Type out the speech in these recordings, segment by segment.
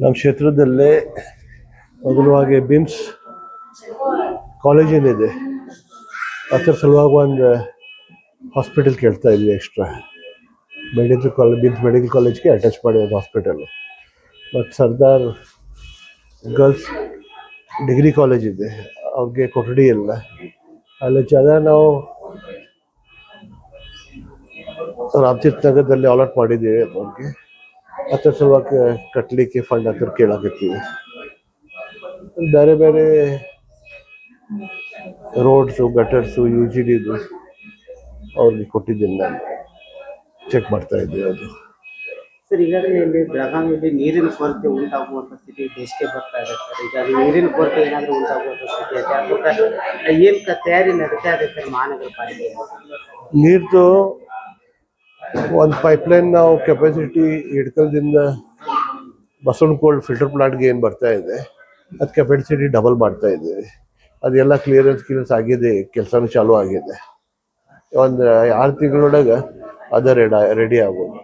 ನಮ್ಮ ಕ್ಷೇತ್ರದಲ್ಲೇ ಮೊದಲವಾಗಿ BIMS college ಏನಿದೆ ಅದರ ಸಲುವಾಗಿ ಒಂದು ಹಾಸ್ಪಿಟಲ್ ಕೇಳ್ತಾ ಇದ್ವಿ ಎಕ್ಸ್ಟ್ರಾ. ಬಿಮ್ಸ್ ಮೆಡಿಕಲ್ ಕಾಲೇಜ್ಗೆ ಅಟ್ಯಾಚ್ ಮಾಡಿ ಒಂದು ಹಾಸ್ಪಿಟಲ್. ಮತ್ತು ಸರ್ದಾರ್ ಗರ್ಲ್ಸ್ ಡಿಗ್ರಿ ಕಾಲೇಜ್ ಇದೆ, ಅವ್ರಿಗೆ ಕೊಠಡಿ ಇಲ್ಲ. ಅಲ್ಲಿ ಜಾಗ ನಾವು ರಾಮತೀರ್ಥ ನಗರದಲ್ಲಿ ಅಲಾಟ್ ಮಾಡಿದ್ದೀವಿ ಅವ್ರಿಗೆ. ಅದರ ಸಲುವಾಗಿ ಕಟ್ಟಲಿಕ್ಕೆ ಫಂಡ್ ಹತ್ರ ಕೇಳಾಕತ್ತೀವಿ. ಬೇರೆ ಬೇರೆ ರೋಡ್ಸು, ಗಟರ್ಸು, UGDದು ಅವ್ರಿಗೆ ಕೊಟ್ಟಿದ್ದೀನಿ, ನಾನು ಚೆಕ್ ಮಾಡ್ತಾ ಇದ್ದೀವಿ. ಅದು ಸರ್, ಈಗಾಗಲೇ ಇಲ್ಲಿ ಬೆಳಗಾವಿಯಲ್ಲಿ ನೀರಿನ ಕೊರತೆ ಉಂಟಾಗುವಂಥ ಸ್ಥಿತಿ ಬೇಸಿಗೆ ಬರ್ತಾ ಇದೆ ಸರ್. ಈಗ ನೀರಿನ ಕೊರತೆ ಏನಾದರೂ ಉಂಟಾಗುವಂಥ ಸ್ಥಿತಿ ಇದೆ, ಏನು ತಯಾರಿ ನಡೀತಾ ಇದೆ ಸರ್ ಮಹಾನಗರ ಪಾಲಿಕೆ? ನೀರ್ದು ಒಂದು ಪೈಪ್ಲೈನ್ ನಾವು ಕೆಪಾಸಿಟಿ ಹಿಡ್ಕಲ್ದಿಂದ ಬಸವನಕೋಲ್ಡ್ ಫಿಲ್ಟರ್ ಪ್ಲಾಂಟ್ಗೆ ಏನು ಬರ್ತಾ ಇದೆ ಅದು ಕೆಪಾಸಿಟಿ ಡಬಲ್ ಮಾಡ್ತಾ ಇದ್ದೀವಿ. ಅದೆಲ್ಲ ಕ್ಲಿಯರೆನ್ಸ್ ಆಗಿದೆ, ಕೆಲಸನೂ ಚಾಲೂ ಆಗಿದೆ. ಒಂದು 6 ತಿಂಗಳೊಳಗೆ ಅದು ರೆಡಿ ಆಗೋದು.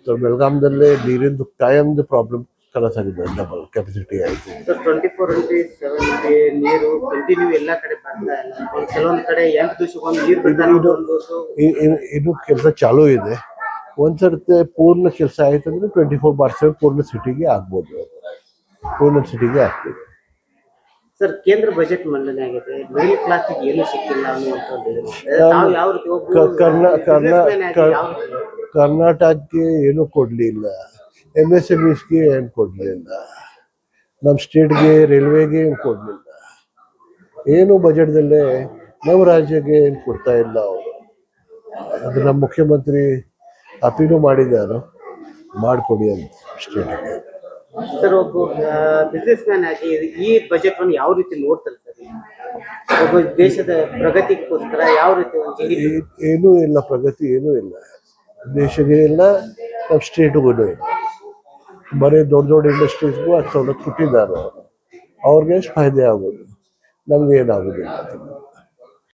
ಸೊ ಬೆಳಗಾಮದಲ್ಲೇ ನೀರಿಂದು ಕಾಯಮ್ದು ಪ್ರಾಬ್ಲಮ್ ಕಲಸ್ ಆಗಿದೆ, ಡಬಲ್ ಕೆಪಾಸಿಟಿ ಆಯಿತು. 24x7 ನೀರು ಕಂಟಿನ್ಯೂ ಎಲ್ಲ ಕಡೆ ಬರ್ತಾ ಇಲ್ಲ. ಕೆಲವೊಂದು ಕಡೆ 8 ದಿವಸಕ್ಕೊಂದು ನೀರು ಇನ್ನು ಕೆಲಸ ಚಾಲೂ ಇದೆ. ಒಂದ್ಸರ್ತಿ ಪೂರ್ಣ ಕೆಲಸ ಆಯ್ತು ಅಂದರೆ 24/7 ಪೂರ್ಣ ಸಿಟಿಗೆ ಆಗ್ಬೋದು, ಪೂರ್ಣ ಸಿಟಿಗೆ ಆಗ್ತದೆ. ಸರ್, ಕೇಂದ್ರ ಬಜೆಟ್ ಮಂಡನೆ ಆಗಿದೆ, ಮಿಡಲ್ ಕ್ಲಾಸಿಗೆ ಏನು ಸಿಕ್ಕಿಲ್ಲ ಅನ್ನುವಂಥದ್ದು. ಕರ್ನಾಟಕಕ್ಕೆ ಏನೂ ಕೊಡಲಿಲ್ಲ, MSMEಸ್ಗೆ ಏನು ಕೊಡಲಿಲ್ಲ, ನಮ್ಮ ಸ್ಟೇಟ್ಗೆ ರೈಲ್ವೆಗೆ ಏನು ಕೊಡಲಿಲ್ಲ, ಏನು ಬಜೆಟ್ದಲ್ಲೇ ನಮ್ಮ ರಾಜ್ಯಕ್ಕೆ ಏನು ಕೊಡ್ತಾ ಇಲ್ಲ ಅವರು. ಅದು ನಮ್ಮ ಮುಖ್ಯಮಂತ್ರಿ ಅಪೀಲು ಮಾಡಿದ್ದಾರೆ, ಮಾಡಿಕೊಡಿ ಅಂತ ಸ್ಟೇಟ್ಗೆ. ಸರ್, ಒಬ್ಬ ಬಿಸ್ನೆಸ್ ಮ್ಯಾನ್ ಆಗಿ ಈ ಬಜೆಟ್ ಅನ್ನು ಯಾವ ರೀತಿ ನೋಡ್ತಾರೆ ಸರ್? ಒಬ್ಬ ದೇಶದ ಪ್ರಗತಿಗೋಸ್ಕರ ಯಾವ ರೀತಿ ಏನೂ ಇಲ್ಲ, ಪ್ರಗತಿ ಏನೂ ಇಲ್ಲ, ದೇಶಕ್ಕೆ ಇಲ್ಲ, ನಮ್ಮ ಸ್ಟೇಟ್ಗೂ ಇಲ್ಲ. ಬರೀ ದೊಡ್ಡ ದೊಡ್ಡ ಇಂಡಸ್ಟ್ರೀಸ್ಗೂ ಅದು ಸವಲತ್ತು ಕೊಟ್ಟಿದ್ದಾರೆ, ಅವ್ರಿಗೆ ಎಷ್ಟು ಫಾಯ್ದೆ ಆಗೋದು, ನಮ್ಗೆ ಏನಾಗೋದಿಲ್ಲ.